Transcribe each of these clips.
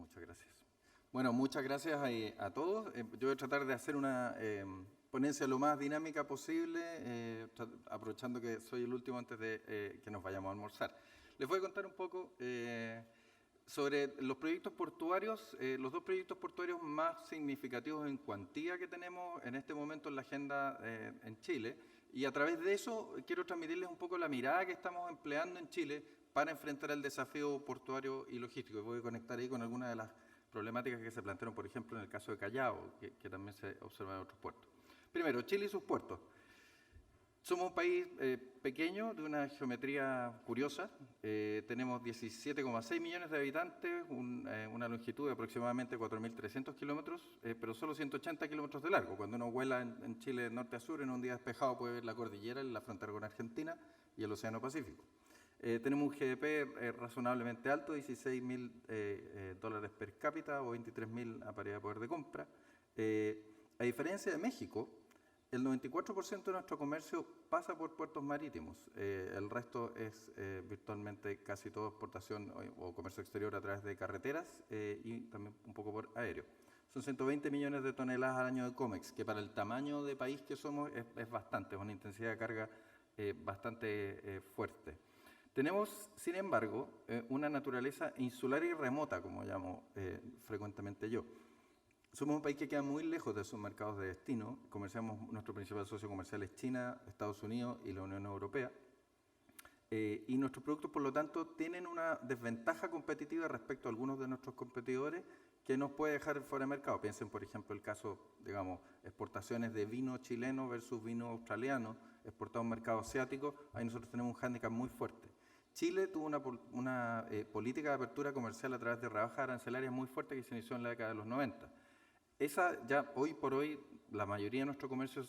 Muchas gracias. Bueno, muchas gracias a todos. Yo voy a tratar de hacer una ponencia lo más dinámica posible, aprovechando que soy el último antes de que nos vayamos a almorzar. Les voy a contar un poco sobre los proyectos portuarios, los dos proyectos portuarios más significativos en cuantía que tenemos en este momento en la agenda en Chile. Y a través de eso quiero transmitirles un poco la mirada que estamos empleando en Chile para enfrentar el desafío portuario y logístico. Y voy a conectar ahí con algunas de las problemáticas que se plantearon, por ejemplo, en el caso de Callao, que también se observa en otros puertos. Primero, Chile y sus puertos. Somos un país pequeño, de una geometría curiosa. Tenemos 17,6 millones de habitantes, una longitud de aproximadamente 4.300 kilómetros, pero solo 180 kilómetros de largo. Cuando uno vuela en Chile de norte a sur, en un día despejado puede ver la cordillera, la frontera con Argentina y el Océano Pacífico. Tenemos un GDP razonablemente alto, $16.000 per cápita o 23.000 a paridad de poder de compra. A diferencia de México, el 94% de nuestro comercio pasa por puertos marítimos. El resto es virtualmente casi toda exportación o comercio exterior a través de carreteras y también un poco por aéreo. Son 120 millones de toneladas al año de COMEX, que para el tamaño de país que somos es bastante, es una intensidad de carga bastante fuerte. Tenemos, sin embargo, una naturaleza insular y remota, como llamo frecuentemente yo. Somos un país que queda muy lejos de sus mercados de destino. Nuestro principal socio comercial es China, Estados Unidos y la Unión Europea. Y nuestros productos, por lo tanto, tienen una desventaja competitiva respecto a algunos de nuestros competidores que nos puede dejar fuera de mercado. Piensen, por ejemplo, el caso, digamos, exportaciones de vino chileno versus vino australiano, exportado a un mercado asiático. Ahí nosotros tenemos un hándicap muy fuerte. Chile tuvo una política de apertura comercial a través de rebajas arancelarias muy fuerte que se inició en la década de los 90. Esa ya hoy por hoy, la mayoría de nuestro comercio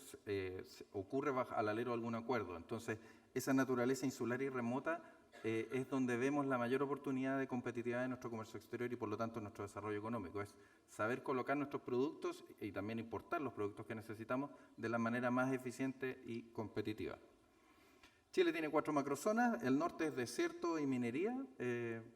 ocurre al alero de algún acuerdo. Entonces, esa naturaleza insular y remota es donde vemos la mayor oportunidad de competitividad de nuestro comercio exterior y por lo tanto nuestro desarrollo económico. Es saber colocar nuestros productos y también importar los productos que necesitamos de la manera más eficiente y competitiva. Chile tiene 4 macrozonas, el norte es desierto y minería,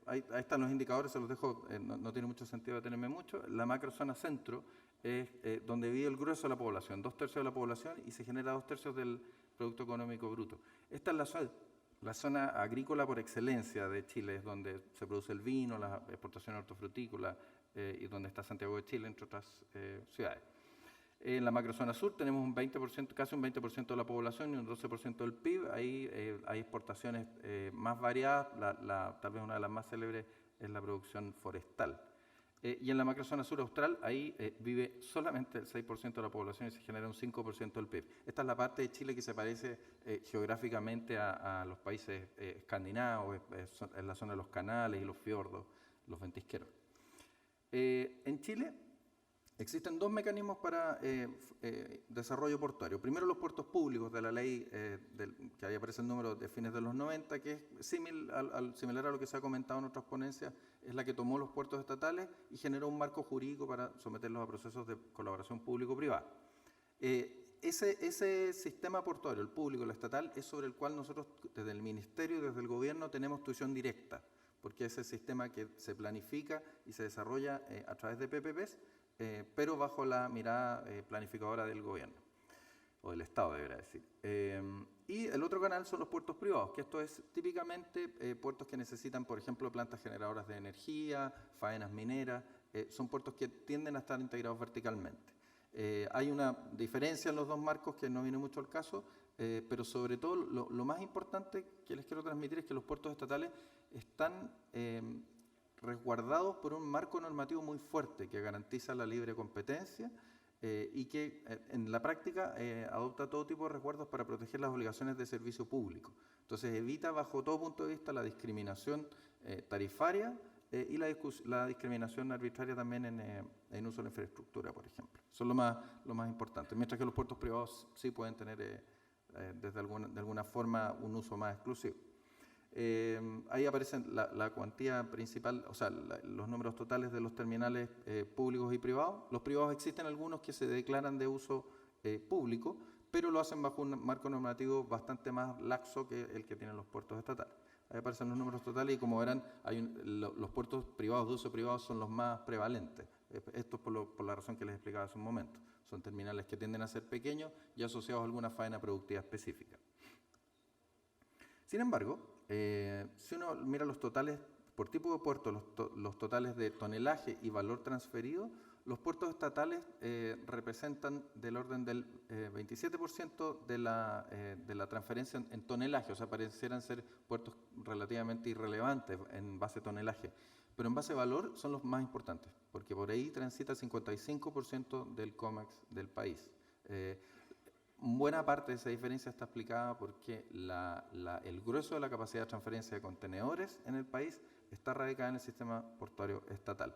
ahí están los indicadores, se los dejo, no tiene mucho sentido detenerme mucho. La macrozona centro es donde vive el grueso de la población, 2/3 de la población y se genera 2/3 del Producto Económico Bruto. Esta es la zona agrícola por excelencia de Chile, es donde se produce el vino, las exportaciones hortofrutícolas y donde está Santiago de Chile, entre otras ciudades. En la macrozona sur tenemos un 20%, casi un 20% de la población y un 12% del PIB. Ahí hay exportaciones más variadas, tal vez una de las más célebres es la producción forestal. Y en la macrozona sur austral, ahí vive solamente el 6% de la población y se genera un 5% del PIB. Esta es la parte de Chile que se parece geográficamente a los países escandinavos, es la zona de los canales y los fiordos, los ventisqueros. En Chile existen 2 mecanismos para desarrollo portuario. Primero, los puertos públicos de la ley, que ahí aparece el número de fines de los 90, que es similar a lo que se ha comentado en otras ponencias, es la que tomó los puertos estatales y generó un marco jurídico para someterlos a procesos de colaboración público-privada. Ese sistema portuario, el público, el estatal, es sobre el cual nosotros desde el Ministerio y desde el Gobierno tenemos tuición directa, porque es el sistema que se planifica y se desarrolla a través de PPPs, pero bajo la mirada planificadora del gobierno, o del Estado, debería decir. Y el otro canal son los puertos privados, que esto es típicamente puertos que necesitan, por ejemplo, plantas generadoras de energía, faenas mineras, son puertos que tienden a estar integrados verticalmente. Hay una diferencia en los dos marcos que no viene mucho al caso, pero sobre todo lo más importante que les quiero transmitir es que los puertos estatales están resguardados por un marco normativo muy fuerte que garantiza la libre competencia y que en la práctica adopta todo tipo de resguardos para proteger las obligaciones de servicio público. Entonces evita bajo todo punto de vista la discriminación tarifaria y la discriminación arbitraria también en uso de la infraestructura, por ejemplo. Eso es lo más importante. Mientras que los puertos privados sí pueden tener de alguna forma un uso más exclusivo. Ahí aparecen la cuantía principal, o sea, los números totales de los terminales públicos y privados. Los privados existen algunos que se declaran de uso público, pero lo hacen bajo un marco normativo bastante más laxo que el que tienen los puertos estatales. ahí aparecen los números totales y como verán, los puertos privados de uso privado son los más prevalentes. Esto es por la razón que les explicaba hace un momento. Son terminales que tienden a ser pequeños y asociados a alguna faena productiva específica. Sin embargo, si uno mira los totales por tipo de puerto, los totales de tonelaje y valor transferido, los puertos estatales representan del orden del 27% de la transferencia en tonelaje, o sea, parecieran ser puertos relativamente irrelevantes en base a tonelaje, pero en base a valor son los más importantes, porque por ahí transita el 55% del COMEX del país. Buena parte de esa diferencia está explicada porque el grueso de la capacidad de transferencia de contenedores en el país está radicada en el sistema portuario estatal.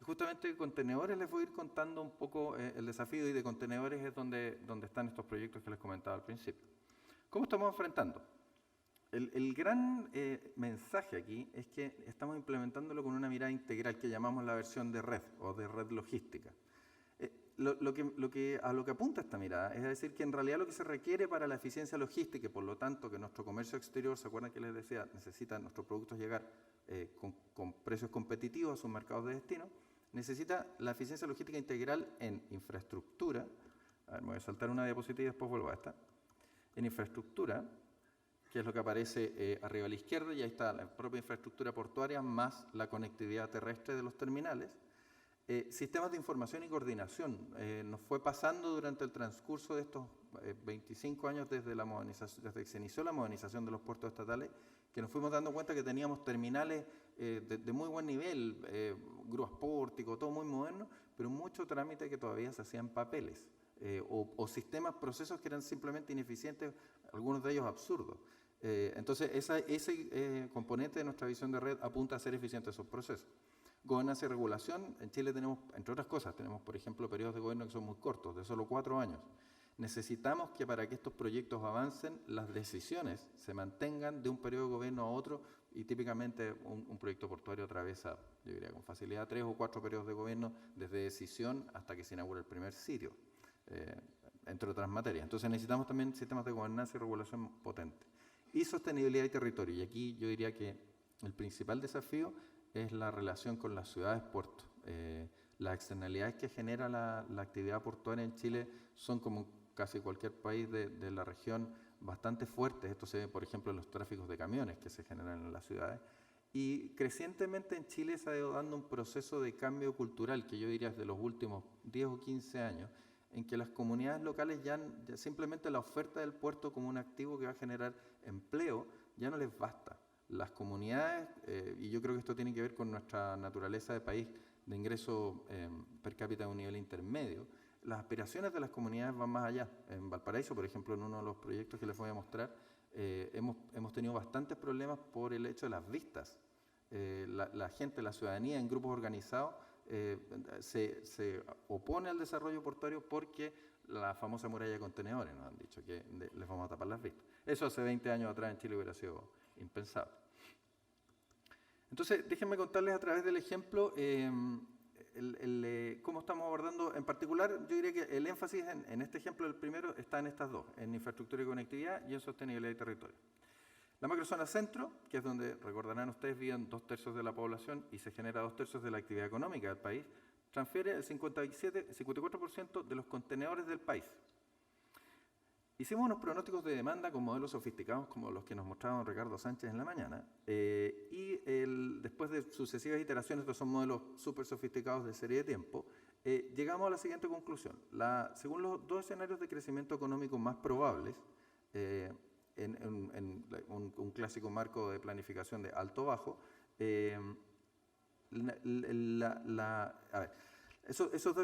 Y justamente de contenedores les voy a ir contando un poco el desafío, y de contenedores es donde están estos proyectos que les comentaba al principio. ¿Cómo estamos enfrentando? El gran mensaje aquí es que estamos implementándolo con una mirada integral que llamamos la versión de red o de red logística. A lo que apunta esta mirada es decir que en realidad lo que se requiere para la eficiencia logística y por lo tanto que nuestro comercio exterior, ¿se acuerdan que les decía? Necesita nuestros productos llegar con precios competitivos a sus mercados de destino, necesita la eficiencia logística integral en infraestructura. A ver, me voy a saltar una diapositiva y después vuelvo a esta. En infraestructura, que es lo que aparece arriba a la izquierda, y ahí está la propia infraestructura portuaria más la conectividad terrestre de los terminales. Sistemas de información y coordinación. Nos fue pasando durante el transcurso de estos 25 años desde que se inició la modernización de los puertos estatales, que nos fuimos dando cuenta que teníamos terminales de muy buen nivel, grúas pórticos, todo muy moderno, pero mucho trámite que todavía se hacía en papeles, o sistemas, procesos que eran simplemente ineficientes, algunos de ellos absurdos. Entonces, ese componente de nuestra visión de red apunta a ser eficientes esos procesos. Gobernanza y regulación. En Chile tenemos, entre otras cosas, tenemos, por ejemplo, periodos de gobierno que son muy cortos, de solo 4 años. Necesitamos que para que estos proyectos avancen, las decisiones se mantengan de un periodo de gobierno a otro, y típicamente un proyecto portuario atraviesa, yo diría con facilidad, 3 o 4 periodos de gobierno, desde decisión hasta que se inaugura el primer sitio, entre otras materias. Entonces necesitamos también sistemas de gobernanza y regulación potentes. Y sostenibilidad y territorio. Y aquí yo diría que el principal desafío es la relación con las ciudades-puertos. Las externalidades que genera la actividad portuaria en Chile son, como casi cualquier país de la región, bastante fuertes. Esto se ve, por ejemplo, en los tráficos de camiones que se generan en las ciudades. Y crecientemente en Chile se ha ido dando un proceso de cambio cultural, que yo diría es de los últimos 10 o 15 años, en que las comunidades locales ya simplemente la oferta del puerto como un activo que va a generar empleo ya no les basta. Las comunidades, y yo creo que esto tiene que ver con nuestra naturaleza de país de ingreso per cápita de un nivel intermedio, las aspiraciones de las comunidades van más allá. En Valparaíso, por ejemplo, en uno de los proyectos que les voy a mostrar, hemos tenido bastantes problemas por el hecho de las vistas. La gente, la ciudadanía en grupos organizados se opone al desarrollo portuario porque la famosa muralla de contenedores nos han dicho que les vamos a tapar las vistas. Eso hace 20 años atrás en Chile hubiera sido impensable. Entonces, déjenme contarles a través del ejemplo cómo estamos abordando. En particular, yo diría que el énfasis en este ejemplo, el primero, está en estas dos, en infraestructura y conectividad y en sostenibilidad y territorio. La macrozona centro, que es donde, recordarán ustedes, viven 2/3 de la población y se genera 2/3 de la actividad económica del país, transfiere el 54% de los contenedores del país. Hicimos unos pronósticos de demanda con modelos sofisticados como los que nos mostraba don Ricardo Sánchez en la mañana, y después de sucesivas iteraciones, estos son modelos súper sofisticados de serie de tiempo, llegamos a la siguiente conclusión. Según los dos escenarios de crecimiento económico más probables, en un clásico marco de planificación de alto-bajo,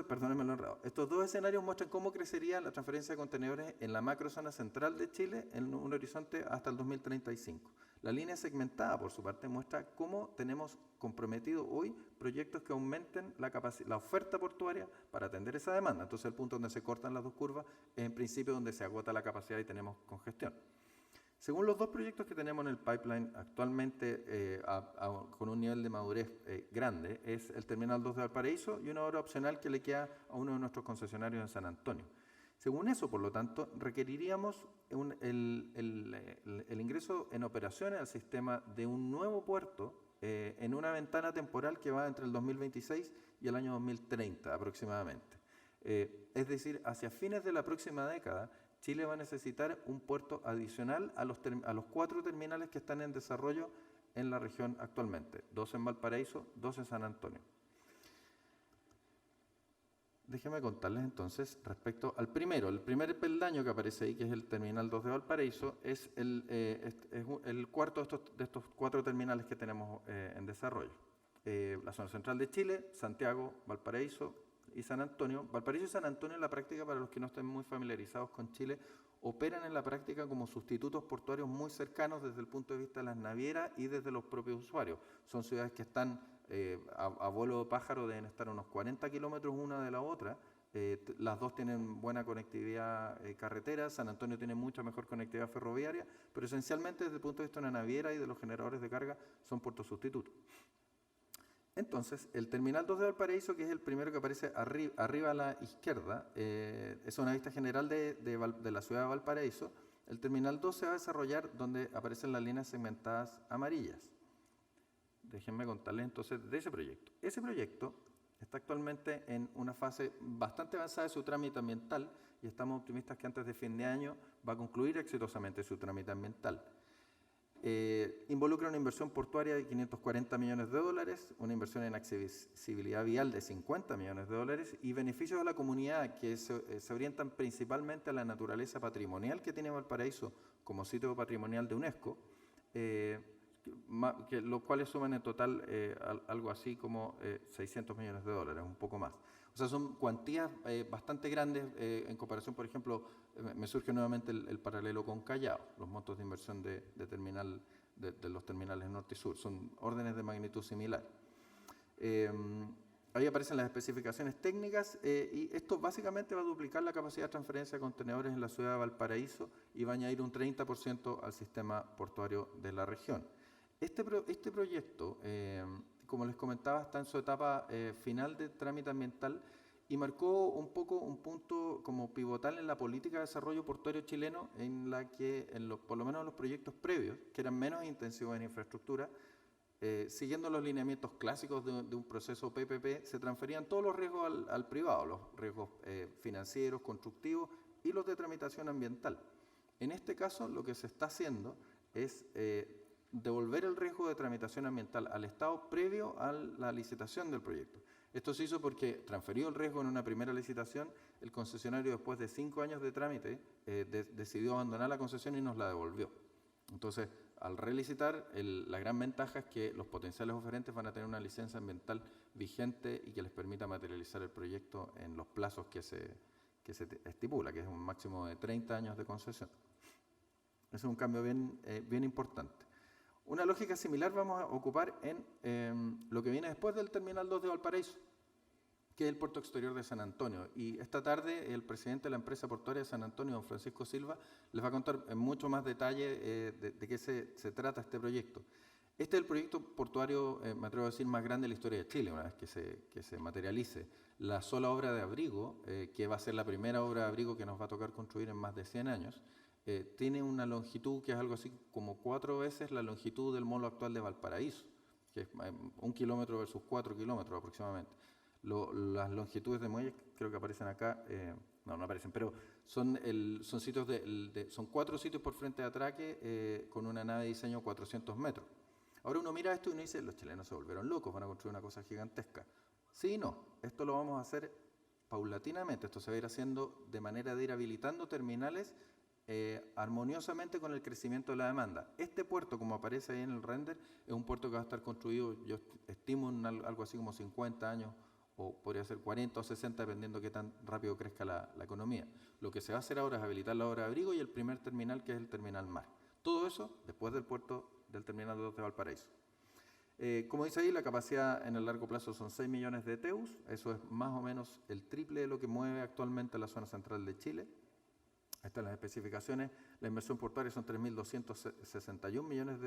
perdónenme lo enredado. Estos dos escenarios muestran cómo crecería la transferencia de contenedores en la macrozona central de Chile en un horizonte hasta el 2035. La línea segmentada, por su parte, muestra cómo tenemos comprometido hoy proyectos que aumenten la oferta portuaria para atender esa demanda. Entonces, el punto donde se cortan las dos curvas es, en principio, donde se agota la capacidad y tenemos congestión. Según los dos proyectos que tenemos en el pipeline actualmente con un nivel de madurez grande, es el Terminal 2 de Valparaíso y una obra opcional que le queda a uno de nuestros concesionarios en San Antonio. Según eso, por lo tanto, requeriríamos el ingreso en operaciones al sistema de un nuevo puerto en una ventana temporal que va entre el 2026 y el año 2030 aproximadamente. Es decir, hacia fines de la próxima década, Chile va a necesitar un puerto adicional a los 4 terminales que están en desarrollo en la región actualmente, 2 en Valparaíso, 2 en San Antonio. Déjenme contarles entonces respecto al primero. El primer peldaño que aparece ahí, que es el Terminal 2 de Valparaíso, es el cuarto de estos 4 terminales que tenemos en desarrollo. La zona central de Chile, Santiago, Valparaíso y San Antonio. Valparaíso y San Antonio en la práctica, para los que no estén muy familiarizados con Chile, operan en la práctica como sustitutos portuarios muy cercanos desde el punto de vista de las navieras y desde los propios usuarios. Son ciudades que están a vuelo de pájaro, deben estar a unos 40 kilómetros una de la otra. Las dos tienen buena conectividad carretera. San Antonio tiene mucha mejor conectividad ferroviaria, pero esencialmente desde el punto de vista de una naviera y de los generadores de carga son puertos sustitutos. Entonces, el Terminal 2 de Valparaíso, que es el primero que aparece arriba a la izquierda, es una vista general de la ciudad de Valparaíso. El Terminal 2 se va a desarrollar donde aparecen las líneas segmentadas amarillas. Déjenme contarles entonces de ese proyecto. Ese proyecto está actualmente en una fase bastante avanzada de su trámite ambiental y estamos optimistas que antes de fin de año va a concluir exitosamente su trámite ambiental. Involucra una inversión portuaria de $540 millones, una inversión en accesibilidad vial de $50 millones y beneficios a la comunidad que se orientan principalmente a la naturaleza patrimonial que tiene Valparaíso como sitio patrimonial de UNESCO, los cuales suman en total algo así como $600 millones, un poco más. O sea, son cuantías bastante grandes en comparación, por ejemplo, me surge nuevamente el paralelo con Callao, los montos de inversión de los terminales norte y sur, son órdenes de magnitud similar. Ahí aparecen las especificaciones técnicas y esto básicamente va a duplicar la capacidad de transferencia de contenedores en la ciudad de Valparaíso y va a añadir un 30% al sistema portuario de la región. Este proyecto, como les comentaba, está en su etapa final de trámite ambiental y marcó un poco un punto como pivotal en la política de desarrollo portuario chileno, en la que, por lo menos en los proyectos previos, que eran menos intensivos en infraestructura, siguiendo los lineamientos clásicos de un proceso PPP, se transferían todos los riesgos al privado, los riesgos financieros, constructivos y los de tramitación ambiental. En este caso, lo que se está haciendo es devolver el riesgo de tramitación ambiental al Estado previo a la licitación del proyecto. Esto se hizo porque, transferido el riesgo en una primera licitación, el concesionario, después de 5 años de trámite, decidió abandonar la concesión y nos la devolvió. Entonces, al relicitar, la gran ventaja es que los potenciales oferentes van a tener una licencia ambiental vigente y que les permita materializar el proyecto en los plazos que se estipula, que es un máximo de 30 años de concesión. Ese es un cambio bien importante. Una lógica similar vamos a ocupar en lo que viene después del Terminal 2 de Valparaíso, que es el puerto exterior de San Antonio. Y esta tarde el presidente de la empresa portuaria de San Antonio, don Francisco Silva, les va a contar en mucho más detalle de qué se trata este proyecto. Este es el proyecto portuario, me atrevo a decir, más grande de la historia de Chile, una vez que se materialice. La sola obra de abrigo, que va a ser la primera obra de abrigo que nos va a tocar construir en más de 100 años, tiene una longitud que es algo así como 4 veces la longitud del molo actual de Valparaíso, que es 1 kilómetro versus 4 kilómetros aproximadamente. Las longitudes de muelles creo que aparecen acá, no aparecen, pero son sitios son 4 sitios por frente de atraque con una nave de diseño 400 metros. Ahora uno mira esto y uno dice, los chilenos se volvieron locos, van a construir una cosa gigantesca. Sí y no, esto lo vamos a hacer paulatinamente, esto se va a ir haciendo de manera de ir habilitando terminales armoniosamente con el crecimiento de la demanda. Este puerto, como aparece ahí en el render, es un puerto que va a estar construido, yo estimo en algo así como 50 años, o podría ser 40 o 60, dependiendo de qué tan rápido crezca la economía. Lo que se va a hacer ahora es habilitar la obra de abrigo y el primer terminal, que es el terminal mar. Todo eso después del puerto del Terminal 2 de Valparaíso. Como dice ahí, la capacidad en el largo plazo son 6 millones de TEUs, eso es más o menos el triple de lo que mueve actualmente la zona central de Chile. Estas son las especificaciones. La inversión portuaria son $3.261 millones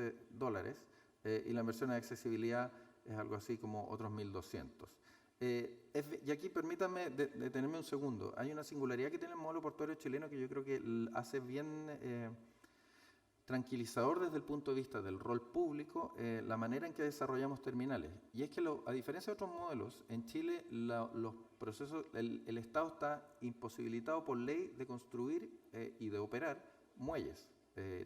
y la inversión en accesibilidad es algo así como otros 1.200. Y aquí permítanme detenerme un segundo. Hay una singularidad que tiene el modelo portuario chileno que yo creo que hace bien tranquilizador desde el punto de vista del rol público la manera en que desarrollamos terminales. Y es que a diferencia de otros modelos, en Chile los procesos, el Estado está imposibilitado por ley de construir y de operar muelles.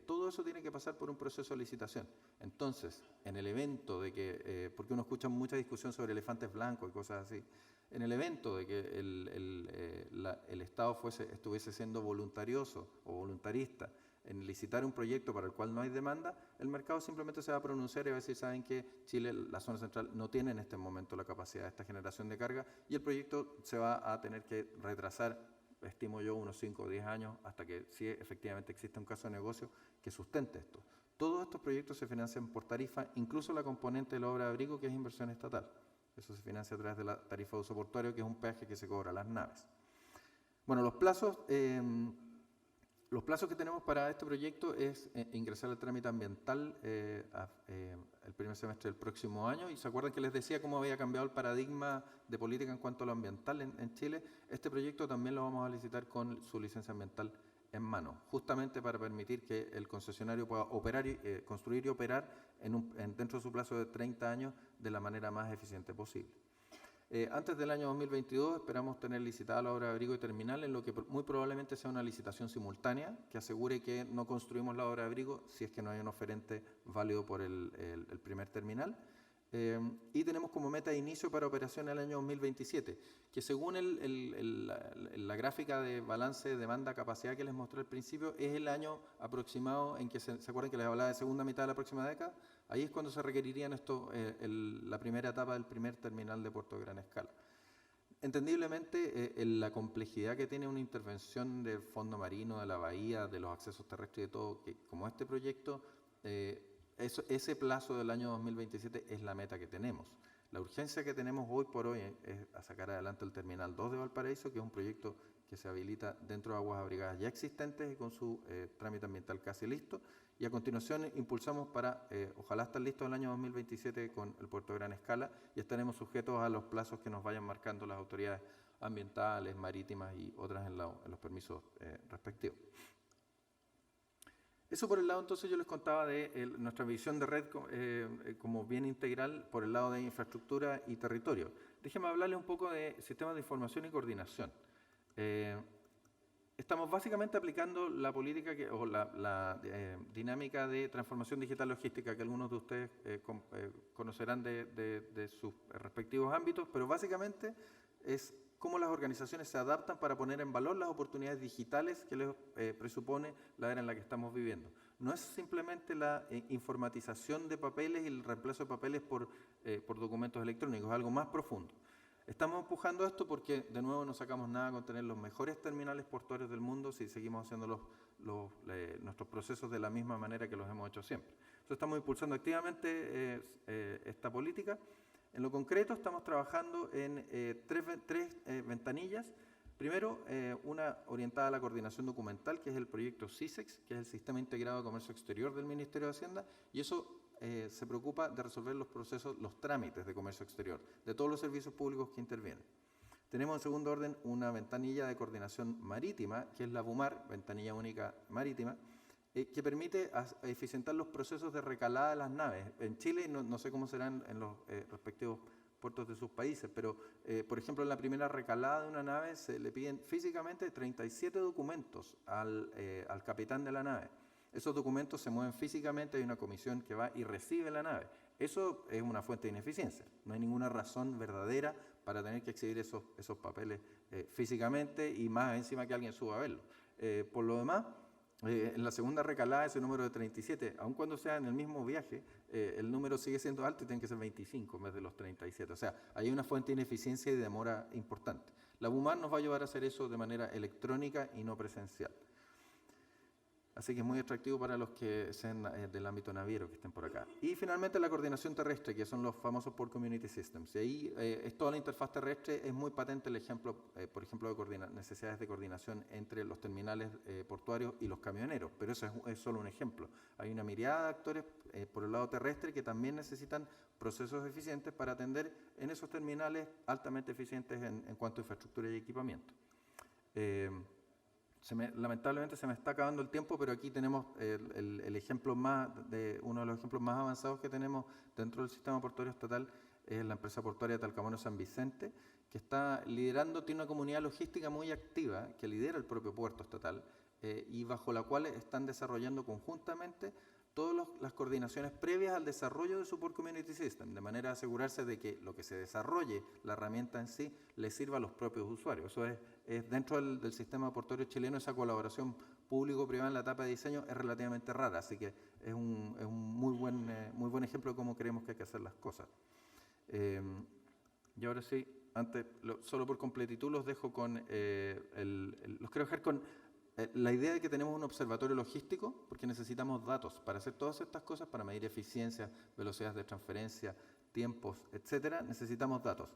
Todo eso tiene que pasar por un proceso de licitación. Entonces, en el evento de que, porque uno escucha mucha discusión sobre elefantes blancos y cosas así, en el evento de que el Estado estuviese siendo voluntarioso o voluntarista en licitar un proyecto para el cual no hay demanda, el mercado simplemente se va a pronunciar y va a decir, saben que Chile, la zona central, no tiene en este momento la capacidad de esta generación de carga y el proyecto se va a tener que retrasar, estimo yo, unos 5 o 10 años hasta que sí efectivamente exista un caso de negocio que sustente esto. Todos estos proyectos se financian por tarifa, incluso la componente de la obra de abrigo, que es inversión estatal. Eso se financia a través de la tarifa de uso portuario, que es un peaje que se cobra a las naves. Bueno, los plazos que tenemos para este proyecto es ingresar al trámite ambiental el primer semestre del próximo año. Y se acuerdan que les decía cómo había cambiado el paradigma de política en cuanto a lo ambiental en Chile. Este proyecto también lo vamos a licitar con su licencia ambiental en mano, justamente para permitir que el concesionario pueda operar construir y operar dentro de su plazo de 30 años de la manera más eficiente posible. Antes del año 2022 esperamos tener licitada la obra de abrigo y terminal, en lo que muy probablemente sea una licitación simultánea que asegure que no construimos la obra de abrigo si es que no hay un oferente válido por el primer terminal. Y tenemos como meta de inicio para operación el año 2027, que según la gráfica de balance de demanda-capacidad que les mostré al principio, es el año aproximado en que, ¿se acuerdan que les hablaba de segunda mitad de la próxima década? Ahí es cuando se requerirían la primera etapa del primer terminal de puerto de gran escala. Entendiblemente, la complejidad que tiene una intervención del fondo marino, de la bahía, de los accesos terrestres y de todo, que como este proyecto, ese plazo del año 2027 es la meta que tenemos. La urgencia que tenemos hoy por hoy es a sacar adelante el Terminal 2 de Valparaíso, que es un proyecto que se habilita dentro de aguas abrigadas ya existentes y con su trámite ambiental casi listo. Y a continuación impulsamos para, ojalá estar listos el año 2027 con el puerto de gran escala y estaremos sujetos a los plazos que nos vayan marcando las autoridades ambientales, marítimas y otras en los permisos respectivos. Eso por el lado, entonces, yo les contaba de nuestra visión de red como bien integral por el lado de infraestructura y territorio. Déjenme hablarles un poco de sistemas de información y coordinación. Estamos básicamente aplicando la política o la dinámica de transformación digital logística que algunos de ustedes conocerán de sus respectivos ámbitos, pero básicamente es cómo las organizaciones se adaptan para poner en valor las oportunidades digitales que les presupone la era en la que estamos viviendo. No es simplemente la informatización de papeles y el reemplazo de papeles por documentos electrónicos, es algo más profundo. Estamos empujando esto porque, de nuevo, no sacamos nada con tener los mejores terminales portuarios del mundo si seguimos haciendo nuestros procesos de la misma manera que los hemos hecho siempre. Entonces, estamos impulsando activamente esta política. En lo concreto, estamos trabajando en tres ventanillas. Primero, una orientada a la coordinación documental, que es el proyecto SISEX, que es el Sistema Integrado de Comercio Exterior del Ministerio de Hacienda, y eso se preocupa de resolver los procesos, los trámites de comercio exterior, de todos los servicios públicos que intervienen. Tenemos en segundo orden una ventanilla de coordinación marítima, que es la VUMAR, Ventanilla Única Marítima, que permite eficientar los procesos de recalada de las naves. En Chile, no sé cómo serán en los respectivos puertos de sus países, pero, por ejemplo, en la primera recalada de una nave se le piden físicamente 37 documentos al capitán de la nave. Esos documentos se mueven físicamente, hay una comisión que va y recibe la nave. Eso es una fuente de ineficiencia. No hay ninguna razón verdadera para tener que exhibir esos papeles físicamente y más encima que alguien suba a verlo. Por lo demás, en la segunda recalada ese número de 37, aun cuando sea en el mismo viaje, el número sigue siendo alto y tiene que ser 25 en vez de los 37. O sea, hay una fuente de ineficiencia y de demora importante. La VUMAR nos va a ayudar a hacer eso de manera electrónica y no presencial. Así que es muy atractivo para los que sean del ámbito naviero que estén por acá. Y finalmente la coordinación terrestre, que son los famosos Port Community Systems. Y ahí es toda la interfaz terrestre, es muy patente el ejemplo, por ejemplo, de necesidades de coordinación entre los terminales portuarios y los camioneros, pero eso es solo un ejemplo. Hay una mirada de actores por el lado terrestre que también necesitan procesos eficientes para atender en esos terminales altamente eficientes en cuanto a infraestructura y equipamiento. Lamentablemente se me está acabando el tiempo, pero aquí tenemos el ejemplo uno de los ejemplos más avanzados que tenemos dentro del sistema portuario estatal, es la empresa portuaria Talcahuano San Vicente, que está liderando, tiene una comunidad logística muy activa, que lidera el propio puerto estatal, y bajo la cual están desarrollando conjuntamente todas las coordinaciones previas al desarrollo de su Port Community System, de manera a asegurarse de que lo que se desarrolle, la herramienta en sí, le sirva a los propios usuarios. Eso es dentro del sistema portuario chileno, esa colaboración público-privada en la etapa de diseño es relativamente rara, así que es un muy buen ejemplo de cómo creemos que hay que hacer las cosas. Y ahora sí, solo por completitud los dejo con, los quiero dejar con la idea de que tenemos un observatorio logístico, porque necesitamos datos para hacer todas estas cosas, para medir eficiencia, velocidades de transferencia, tiempos, etcétera, necesitamos datos.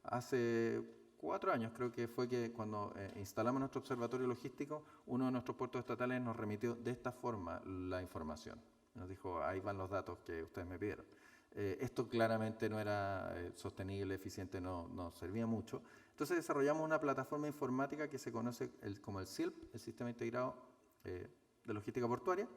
Hace 4 años creo que fue que cuando instalamos nuestro observatorio logístico, uno de nuestros puertos estatales nos remitió de esta forma la información. Nos dijo, ahí van los datos que ustedes me pidieron. Esto claramente no era sostenible, eficiente, no servía mucho. Entonces desarrollamos una plataforma informática que se conoce como el SILP, el Sistema Integrado de Logística Portuaria,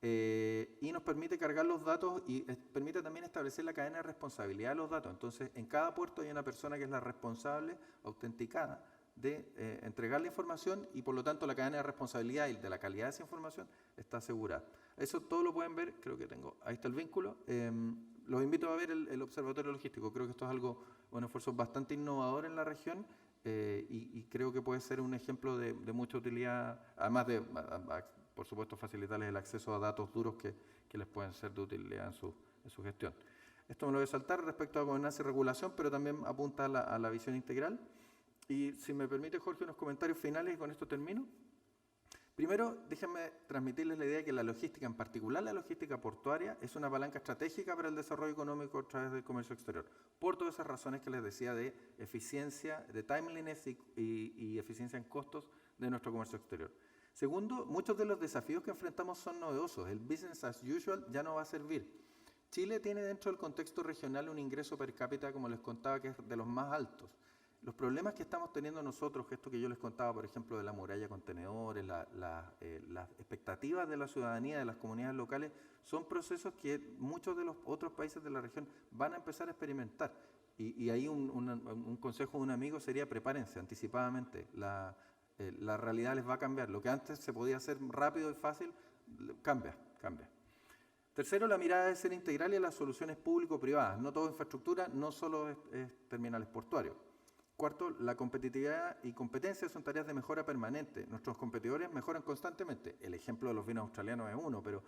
y nos permite cargar los datos y permite también establecer la cadena de responsabilidad de los datos. Entonces, en cada puerto hay una persona que es la responsable, autenticada, de entregar la información y por lo tanto la cadena de responsabilidad y de la calidad de esa información está asegurada. Eso todo lo pueden ver, creo que ahí está el vínculo. Los invito a ver el observatorio logístico, creo que esto es un esfuerzo bastante innovador en la región y creo que puede ser un ejemplo de mucha utilidad, además de, por supuesto, facilitarles el acceso a datos duros que les pueden ser de utilidad en su gestión. Esto me lo voy a saltar respecto a gobernanza y regulación, pero también apunta a la visión integral. Y si me permite, Jorge, unos comentarios finales y con esto termino. Primero, déjenme transmitirles la idea de que la logística, en particular la logística portuaria, es una palanca estratégica para el desarrollo económico a través del comercio exterior, por todas esas razones que les decía de eficiencia, de timeliness y eficiencia en costos de nuestro comercio exterior. Segundo, muchos de los desafíos que enfrentamos son novedosos. El business as usual ya no va a servir. Chile tiene dentro del contexto regional un ingreso per cápita, como les contaba, que es de los más altos. Los problemas que estamos teniendo nosotros, esto que yo les contaba, por ejemplo, de la muralla contenedores, las expectativas de la ciudadanía, de las comunidades locales, son procesos que muchos de los otros países de la región van a empezar a experimentar. Y ahí un consejo de un amigo sería prepárense anticipadamente. La realidad les va a cambiar. Lo que antes se podía hacer rápido y fácil, cambia. Tercero, la mirada debe ser integral y a las soluciones público-privadas. No toda infraestructura, no solo es terminales portuarios. Cuarto, la competitividad y competencia son tareas de mejora permanente. Nuestros competidores mejoran constantemente. El ejemplo de los vinos australianos es uno, pero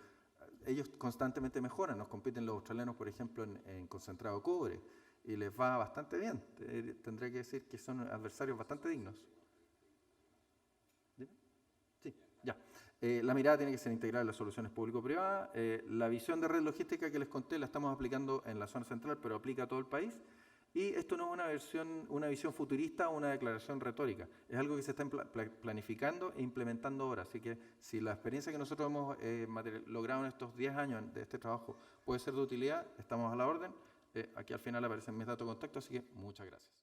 ellos constantemente mejoran. Nos compiten los australianos, por ejemplo, en concentrado cobre y les va bastante bien. Tendré que decir que son adversarios bastante dignos. Sí, ya. La mirada tiene que ser integral en las soluciones público-privadas. La visión de red logística que les conté la estamos aplicando en la zona central, pero aplica a todo el país. Y esto no es una visión futurista o una declaración retórica. Es algo que se está planificando e implementando ahora. Así que si la experiencia que nosotros hemos logrado en estos 10 años de este trabajo puede ser de utilidad, estamos a la orden. Aquí al final aparecen mis datos de contacto, así que muchas gracias.